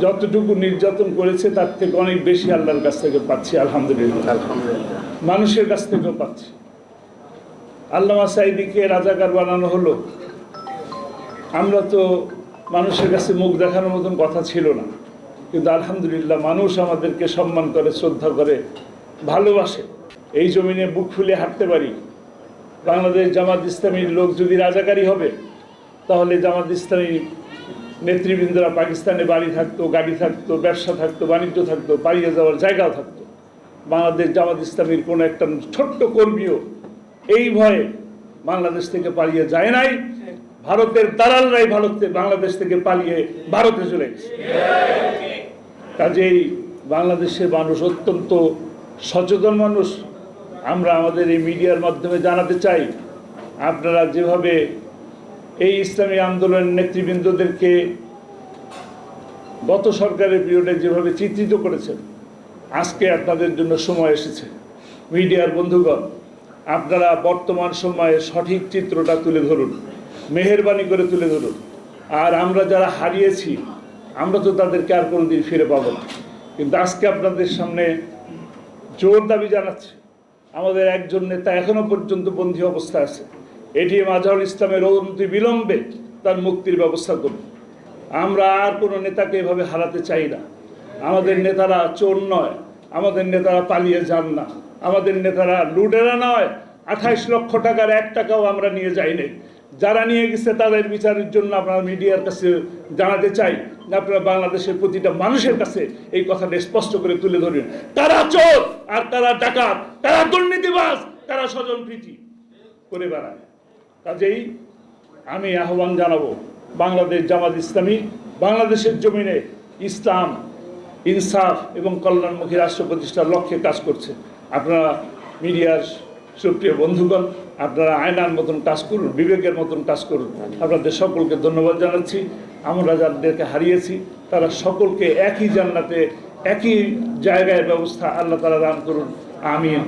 যতটুকু নির্যাতন করেছে তার থেকে অনেক বেশি আল্লাহর কাছ থেকে পাচ্ছি, আলহামদুলিল্লাহ। মানুষের কাছ থেকেও পাচ্ছি। আল্লামা সাঈদীকে রাজাকার বানানো হলো, আমরা তো মানুষের কাছে মুখ দেখানোর মতন কথা ছিল না, কিন্তু আলহামদুলিল্লাহ মানুষ আমাদেরকে সম্মান করে, শ্রদ্ধা করে, ভালোবাসে। এই জমিনে বুক ফুলে হাঁটতে পারি। বাংলাদেশ জামাত ইসলামীর লোক যদি রাজাকারী হবে, তাহলে জামাত ইসলামী নেতৃবৃন্দরা পাকিস্তানে বাড়ি থাকতো, গাড়ি থাকতো, ব্যবসা থাকতো, বাণিজ্য থাকতো, পালিয়ে যাওয়ার জায়গাও থাকতো। বাংলাদেশ জামাত ইসলামীর কোনো একটা ছোট্ট কর্মীও এই ভয়ে বাংলাদেশ থেকে পালিয়ে যায় নাই। ভারতের দালালরাই বাংলাদেশ থেকে পালিয়ে ভারতে চলে গেছে। কাজেই বাংলাদেশের মানুষ অত্যন্ত সচেতন মানুষ। আমরা আমাদের এই মিডিয়ার মাধ্যমে জানাতে চাই, আপনারা যেভাবে এই ইসলামী আন্দোলনের নেতৃবৃন্দদেরকে গত সরকারের পিরিয়ডে যেভাবে চিত্রিত করেছেন, আজকে আপনাদের জন্য সময় এসেছে। মিডিয়ার বন্ধুগণ, আপনারা বর্তমান সময়ে সঠিক চিত্রটা তুলে ধরুন, মেহেরবানি করে তুলে ধরুন। আর আমরা যারা হারিয়েছি, আমরা তো তাদেরকে আর কোনোদিন ফিরে পাবো না। কিন্তু আজকে আপনাদের সামনে জোর দাবি জানাচ্ছি, আমাদের একজন নেতা এখনো পর্যন্ত বন্দী অবস্থায় আছে। এটিএম আজহারুল ইসলামের অনতি বিলম্বে তার মুক্তির ব্যবস্থা করুন। আমরা আর কোনো নেতাকে এভাবে হারাতে চাই না। আমাদের নেতারা চোর নয়, আমাদের নেতারা পালিয়ে যান না, আমাদের নেতারা লুটেরা নয়। 28 লক্ষ টাকার 1 টাকাও আমরা নিয়ে যাইনি। যারা নিয়ে গেছে তাদের বিচারের জন্য আপনারা মিডিয়ার কাছে জানাতে চাই যে আপনারা বাংলাদেশের প্রতিটা মানুষের কাছে এই কথাটা স্পষ্ট করে তুলে ধরুন। তারা চোর, আর তারা ডাকাত, তারা দুর্নীতিবাজ, তারা স্বজনপ্রীতি করে বেড়ায়। কাজেই আমি আহ্বান জানাবো, বাংলাদেশ জামাত ইসলামী বাংলাদেশের জমিনে ইসলাম, ইনসাফ এবং কল্যাণমুখী রাষ্ট্র প্রতিষ্ঠার লক্ষ্যে কাজ করছে। আপনারা মিডিয়ার সুপ্রিয় বন্ধুগণ, আপনারা আয়নার মতন কাজ করুন, বিবেকের মতন কাজ করুন। আপনাদের সকলকে ধন্যবাদ জানাচ্ছি। আমরা যাদেরকে হারিয়েছি তারা সকলকে একই জান্নাতে, একই জায়গায় ব্যবস্থা আল্লাহ তাআলা দান করুন। আমিন।